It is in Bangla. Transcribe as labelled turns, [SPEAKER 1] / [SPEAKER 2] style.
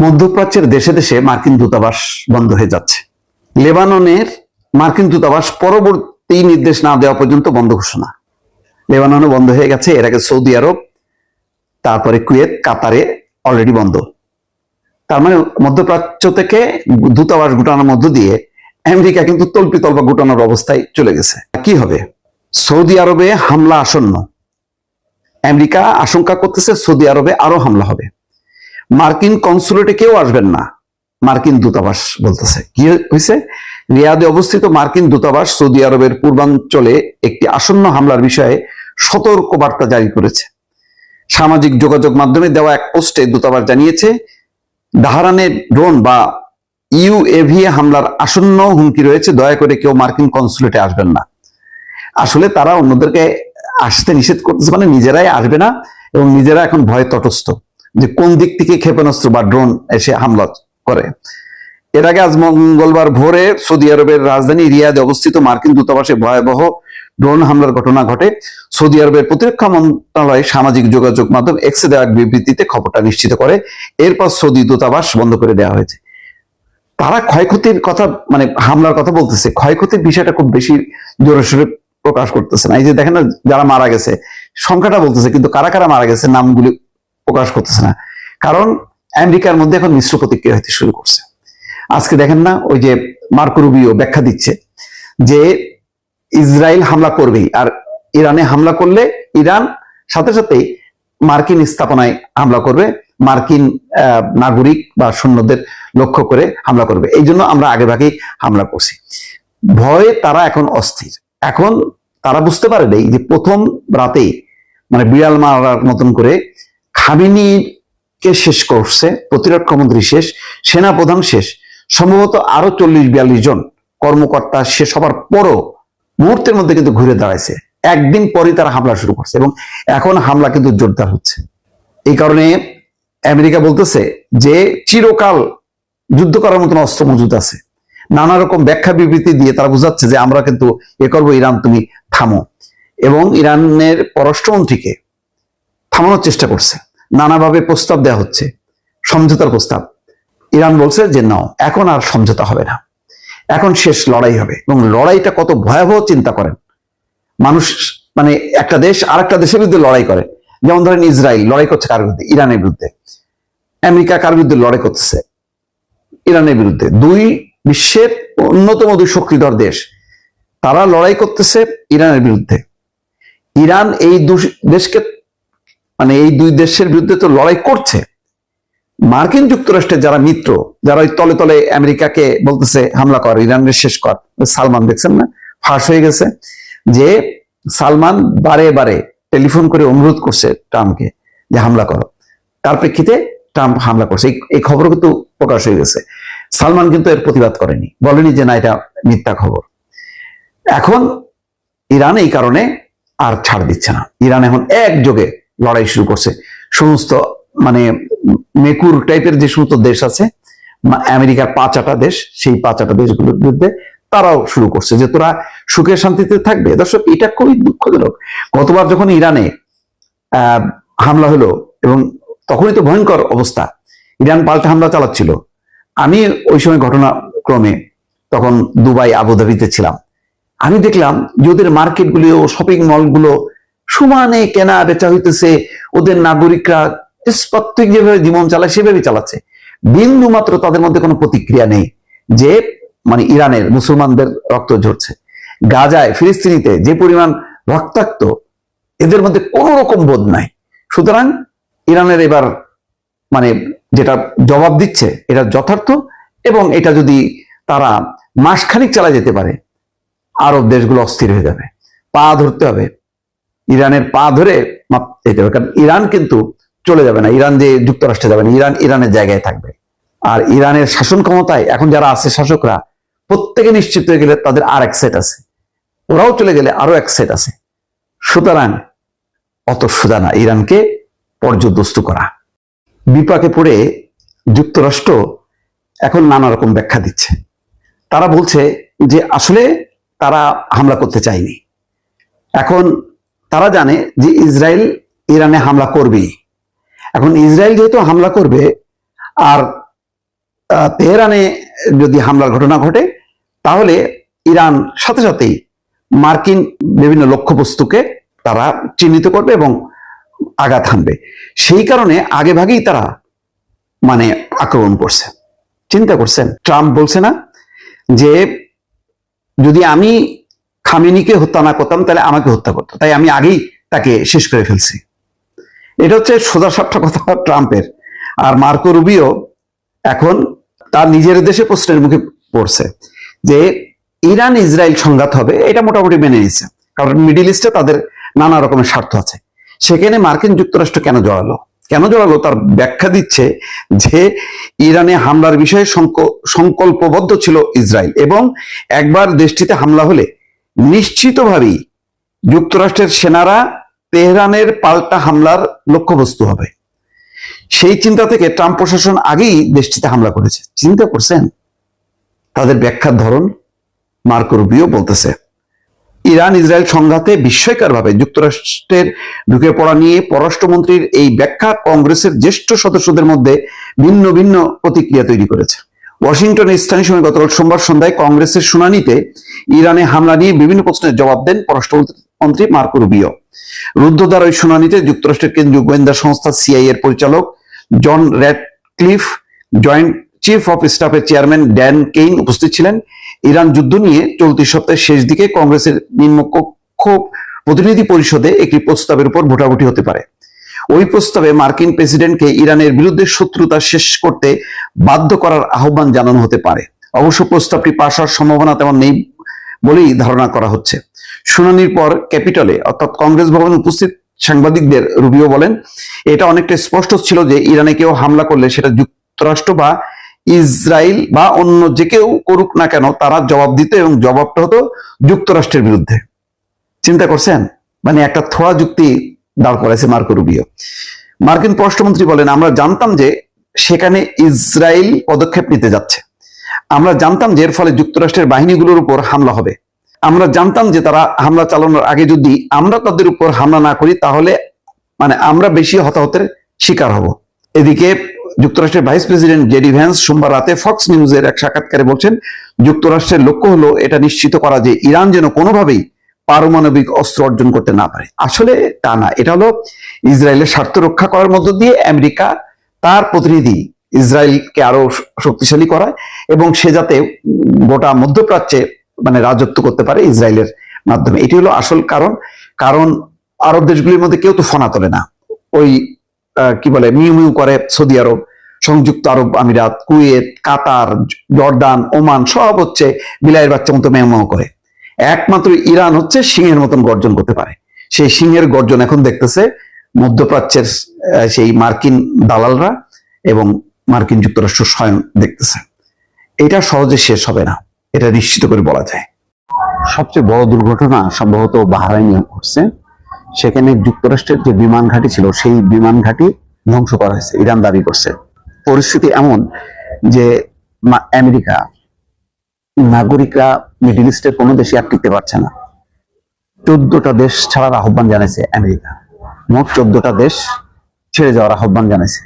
[SPEAKER 1] মধ্যপ্রাচ্যের দেশে দেশে মার্কিন দূতাবাস বন্ধ হয়ে যাচ্ছে। লেবাননের মার্কিন দূতাবাস পরবর্তী নির্দেশ না দেওয়া পর্যন্ত বন্ধ ঘোষণা। লেবাননে বন্ধ হয়ে গেছে, এর আগে সৌদি আরব, তারপরে কুয়েত, কাতারে অলরেডি বন্ধ। তার মানে মধ্যপ্রাচ্য থেকে দূতাবাস গুটানোর মধ্য দিয়ে আমেরিকা কিন্তু তল্পিতল্পা গুটানোর অবস্থায় চলে গেছে। কি হবে? সৌদি আরবে হামলা আসন্ন। আমেরিকা আশঙ্কা করতেছে সৌদি আরবে আরো হামলা হবে। মার্কিন কনসুলেটে কেউ আসবেন না, মার্কিন দূতাবাস বলতেছে। কি হয়েছে? রিয়াদে অবস্থিত মার্কিন দূতাবাস সৌদি আরবের পূর্বাঞ্চলে একটি আসন্ন হামলার বিষয়ে সতর্ক বার্তা জারি করেছে। সামাজিক যোগাযোগ মাধ্যমে দেওয়া এক পোস্টে দূতাবাস জানিয়েছে, দাহারানের ড্রোন বা ইউএভি হামলার আসন্ন হুমকি রয়েছে, দয়া করে কেউ মার্কিন কনসুলেটে আসবেন না। আসলে তারা অন্যদেরকে আসতে নিষেধ করতেছে, মানে নিজেরাই আসবে না এবং নিজেরা এখন ভয়ে তটস্থ যে কোন দিক থেকে ক্ষেপণাস্ত্র বা ড্রোন এসে হামলা করে। এর আগে আজ মঙ্গলবার ভোরে সৌদি আরবের রাজধানী রিয়াদে অবস্থিত মার্কিন দূতাবাসে ভয়াবহ ড্রোন হামলার ঘটনা ঘটে। সৌদি আরবের প্রতিরক্ষা মন্ত্রণালয় সামাজিক যোগাযোগ মাধ্যম এক্সে দেওয়া এক বিবৃতিতে খবরটা নিশ্চিত করে। এরপর সৌদি দূতাবাস বন্ধ করে দেওয়া হয়েছে। তারা ক্ষয়ক্ষতির কথা, মানে হামলার কথা বলতেছে, ক্ষয়ক্ষতির বিষয়টা খুব বেশি জোরে সোরে প্রকাশ করতেছে না। এই যে দেখেন না, যারা মারা গেছে সংখ্যাটা বলতেছে, কিন্তু কারা কারা মারা গেছে নামগুলি প্রকাশ করতেছে না। কারণ আমেরিকার মধ্যে এখন মিশ্র প্রতিক্রিয়া হতে শুরু করছে। আজকে দেখেন না, ওই যে মার্কো রুবিও ব্যাখ্যা দিচ্ছে যে ইসরায়েল হামলা করবেই, আর ইরানে হামলা করলে ইরান সাথে সাথেই মার্কিন স্থাপনায় হামলা করবে, মার্কিন নাগরিক বা সৈন্যদের লক্ষ্য করে হামলা করবে। এই জন্য আমরা আগে ভাগেই হামলা করছি। ভয়ে তারা এখন অস্থির। এখন তারা বুঝতে পারে নেই যে প্রথম রাতেই, মানে বিড়াল মারার মতন করে খামেনিকে শেষ করছে, প্রতিরক্ষা মন্ত্রী শেষ, সেনাপ্রধান শেষ, সম্ভবত আরো 40-42 জন কর্মকর্তা শেষ হবার পরও মুহূর্তের মধ্যে কিন্তু ঘুরে দাঁড়াইছে। একদিন পরই তারা হামলা শুরু করছে এবং এখন হামলা কিন্তু জোরদার হচ্ছে। এই কারণে আমেরিকা বলতেছে যে চিরকাল যুদ্ধ করার মতন অস্ত্র মজুদ আছে। নানা রকম ব্যাখ্যা বিবৃতি দিয়ে তারা বুঝাচ্ছে যে আমরা কিন্তু এ করবো, ইরান তুমি থামো। এবং ইরানের পররাষ্ট্রমন্ত্রীকে থামানোর চেষ্টা করছে, নানাভাবে প্রস্তাব দেওয়া হচ্ছে, সমঝোতার প্রস্তাব। ইরান বলছে যে নাও, এখন আর সমঝোতা হবে না, এখন শেষ লড়াই হবে। এবং লড়াইটা কত ভয়াবহ চিন্তা করেন। মানুষ, মানে একটা দেশ আর একটা দেশের বিরুদ্ধে লড়াই করে। যেমন ধরেন ইসরায়েল লড়াই করছে কার বিরুদ্ধে? ইরানের বিরুদ্ধে। আমেরিকা কার বিরুদ্ধে লড়াই করতেছে? ইরানের বিরুদ্ধে। দুই বিশ্বের অন্যতম দুই শক্তিধর দেশ, তারা লড়াই করতেছে ইরানের বিরুদ্ধে। ইরান এই দেশকে, মানে এই দুই দেশের বিরুদ্ধে তো লড়াই করছে। মার্কিন যুক্তরাষ্ট্রের যারা মিত্র, যারা ওই তলে তলে আমেরিকাকে বলতেছে হামলা কর, ইরানের শেষ কর। সালমান দেখছেন না, ফাঁস হয়ে গেছে যে সালমান বারে বারে টেলিফোন করে অনুরোধ করছে ট্রাম্পকে যে হামলা করো। তার প্রেক্ষিতে ট্রাম্প হামলা করছে। এই খবর কিন্তু প্রকাশ হয়ে গেছে। সালমান কিন্তু এর প্রতিবাদ করেনি, বলেনি যে না এটা মিথ্যা খবর। এখন ইরান এই কারণে আর ছাড় দিচ্ছে না। ইরান এখন একযোগে লড়াই শুরু করছে। সমস্ত, মানে মেকুর টাইপের যে সমস্ত দেশ আছে, আমেরিকার 5-8টা দেশ, সেই 5-8টা দেশগুলোর বিরুদ্ধে তারাও শুরু করছে যে তোরা সুখে শান্তিতে থাকবে। দর্শক, এটা খুবই দুঃখজনক। গতবার যখন ইরানে হামলা হলো এবং তখনই তো ভয়ঙ্কর অবস্থা, ইরান পাল্টা হামলা চালাচ্ছিল। আমি ওই সময় ঘটনাক্রমে তখন দুবাই, আবুধাবিতে ছিলাম। আমি দেখলাম যে ওদের মার্কেটগুলো, শপিং মলগুলো সমানে কেনা বেচা হইতেছে। ওদের নাগরিকরা প্রত্যেক যেভাবে জীবন চালায় সেভাবেই চালাচ্ছে। বিন্দু মাত্র তাদের মধ্যে কোনো প্রতিক্রিয়া নেই যে মানে ইরানের মুসলমানদের রক্ত ঝরছে। গাজায়, ফিলিস্তিনিতে যে পরিমাণ রক্তাক্ত, এদের মধ্যে কোনো রকম বোধ নাই। সুতরাং ইরানের এবার মানে যেটা জবাব দিচ্ছে এটা যথার্থ, এবং এটা যদি তারা মাসখানিক চালা যেতে পারে, আরব দেশগুলো অস্থির হয়ে যাবে। পা ধরতে হবে, ইরানের পা ধরে যেতে হবে। কারণ ইরান কিন্তু চলে যাবে না, ইরান যে যুক্তরাষ্ট্রে যাবে না, ইরান ইরানের জায়গায় থাকবে। আর ইরানের শাসন ক্ষমতায় এখন যারা আছে শাসকরা, প্রত্যেকে নিশ্চিত হয়ে গেলে তাদের আর এক সেট আছে, ওরাও চলে গেলে আরো এক সেট আছে। সুতরাং অত সোজা না ইরানকে পর্যদস্তু করা। বিপাকে পড়ে যুক্তরাষ্ট্র এখন নানা রকম ব্যাখ্যা দিচ্ছে। তারা বলছে যে আসলে তারা হামলা করতে চায়নি। এখন তারা জানে যে ইসরায়েল ইরানে হামলা করবেই। এখন ইসরায়েল যেহেতু হামলা করবে, আর তেহরানে যদি হামলার ঘটনা ঘটে, তাহলে ইরান সাথে সাথেই মার্কিন বিভিন্ন লক্ষ্যবস্তুকে তারা চিহ্নিত করবে এবং আঘাত হানবে। সেই কারণে আগে ভাগেই তারা মানে আক্রমণ করছে। চিন্তা করছেন, ট্রাম্প বলছে না যে যদি আমি খামেনিকে হত্যা না করতাম তাহলে আমাকে হত্যা করতো, তাই আমি আগেই তাকে শেষ করে ফেলছি। এটা হচ্ছে সোজা সাপটা কথা ট্রাম্পের। আর মার্কো রুবিও এখন তার নিজের দেশে প্রশ্নের মুখে পড়ছে যে ইরান ইসরায়েল সংঘাত হবে, এটা মোটামুটি মেনে নিচ্ছে, কারণ মিডিল ইস্টে তাদের নানা রকমের স্বার্থ আছে। সেখানে মার্কিন যুক্তরাষ্ট্র কেন জড়ালো তার ব্যাখ্যা দিচ্ছে যে ইরানে হামলার বিষয়ে সংকল্পবদ্ধ ছিল ইসরায়েল, এবং একবার দেশটিতে হামলা হলে নিশ্চিতভাবেই যুক্তরাষ্ট্রের সেনারা তেহরানের পাল্টা হামলার লক্ষ্যবস্তু হবে। সেই চিন্তা থেকে ট্রাম্প প্রশাসন আগেই দেশটিতে হামলা করেছে। চিন্তা করছেন তাদের ব্যাখ্যার ধরন। মার্কো রুবিও বলতেছে ইরান ইসরায়েল সংঘাতে বিস্ময়করভাবে যুক্তরাষ্ট্রের ঢুকে পড়া নিয়ে পররাষ্ট্রমন্ত্রীর এই ব্যাখ্যা কংগ্রেসের জ্যেষ্ঠ সদস্যদের মধ্যে ভিন্ন ভিন্ন প্রতিক্রিয়া তৈরি করেছে। ওয়াশিংটনে স্থানীয় সময় গতকাল সোমবার সন্ধ্যায় কংগ্রেসের শুনানিতে ইরানে হামলা নিয়ে বিভিন্ন প্রশ্নের জবাব দেন পররাষ্ট্রমন্ত্রী মার্কো রুবিও। রুদ্ধদ্বার ওই শুনানিতে যুক্তরাষ্ট্রের কেন্দ্রীয় গোয়েন্দা সংস্থা সিআইএ এর পরিচালক John Ratcliffe, joint chief of স্টাফের চেয়ারম্যান ড্যান কেইন উপস্থিত ছিলেন। ইরান যুদ্ধ নিয়ে চলতি সপ্তাহের শেষ দিকে কংগ্রেসের নিম্নকক্ষ প্রতিনিধি পরিষদে একটি প্রস্তাবের উপর ভোটাভুটি হতে পারে। ওই প্রস্তাবে মার্কিন প্রেসিডেন্টকে ইরানের বিরুদ্ধে শত্রুতা শেষ করতে বাধ্য করার আহ্বান জানানো হতে পারে। অবশ্য প্রস্তাবটি পাশ হওয়ার সম্ভাবনা তেমন নেই বলেই ধারণা করা হচ্ছে। শুনানির পর ক্যাপিটলে অর্থাৎ কংগ্রেস ভবনে উপস্থিত সাংবাদিকদের রুবিও বলেন, এটা অনেকটা স্পষ্ট ছিল যে ইরানে কেউ হামলা করলে সেটা যুক্তরাষ্ট্র বা ইসরায়েল বা অন্য যে কেউ করুক না কেন তারা জবাব দিত, এবং জবাবটা হতো যুক্তরাষ্ট্রের বিরুদ্ধে। চিন্তা করছেন, মানে একটা থোড়া যুক্তি দাঁড় করাইছে মার্কো রুবিও। মার্কিন পররাষ্ট্রমন্ত্রী বলেন, আমরা জানতাম যে সেখানে ইসরায়েল পদক্ষেপ নিতে যাচ্ছে। আমরা জানতাম যে এর ফলে যুক্তরাষ্ট্রের বাহিনীগুলোর উপর হামলা হবে। আমরা জানতাম যে তারা হামলা চালানোর আগে যদি আমরা তাদের উপর হামলা না করি তাহলে মানে আমরা বেশি হতাহতের শিকার হব। এদিকে যুক্তরাষ্ট্রের ভাইস প্রেসিডেন্ট জেডি ভ্যান্স সোমবার রাতে ফক্স নিউজের এক সাক্ষাৎকারে বলছেন, যুক্তরাষ্ট্রের লক্ষ্য হলো এটা নিশ্চিত করা যে ইরান যেন কোনোভাবেই পারমাণবিক অস্ত্র অর্জন করতে না পারে। আসলে তা না, এটা হলো ইসরায়েলের স্বার্থ রক্ষা করার মধ্য দিয়ে আমেরিকা তার প্রতিনিধি ইসরায়েলকে আরো শক্তিশালী করায়, এবং সে যাতে গোটা মধ্যপ্রাচ্যে মানে রাজত্ব করতে পারে ইসরায়েলের মাধ্যমে। এটি হলো আসল কারণ আরব দেশগুলির মধ্যে কেউ তো ফনা তোলে না। ওই কি বলে মিউ মিউ করে সৌদি আরব, সংযুক্ত আরব আমিরাত, কুয়েত, কাতার, জর্দান, ওমান সব হচ্ছে বিলাইয়ের বাচ্চা মতো মেও করে। একমাত্র ইরান হচ্ছে সিংহের মতন গর্জন করতে পারে। সেই সিংহের গর্জন এখন দেখতেছে মধ্যপ্রাচ্যের সেই মার্কিন দালালরা এবং মার্কিন যুক্তরাষ্ট্র স্বয়ং দেখতেছে। এটা সহজে শেষ হবে না, এটা নিশ্চিত করে বলা যায়। সবচেয়ে বড় দুর্ঘটনা সম্ভবত বাহরাইনে ঘটছে। সেখানে যুক্তরাষ্ট্রের যে বিমান ঘাঁটি ছিল সেই বিমান ঘাঁটি ধ্বংস করা হয়েছে, ইরান দাবি করছে। পরিস্থিতি এমন যে আমেরিকা নাগরিকরা মিডল ইস্টের কোনো দেশে আর টিকতে পারছে না। 14টা দেশ ছাড়ার আহ্বান জানাইছে আমেরিকা, মোট 14টা দেশ ছেড়ে যাওয়ার আহ্বান জানাইছে।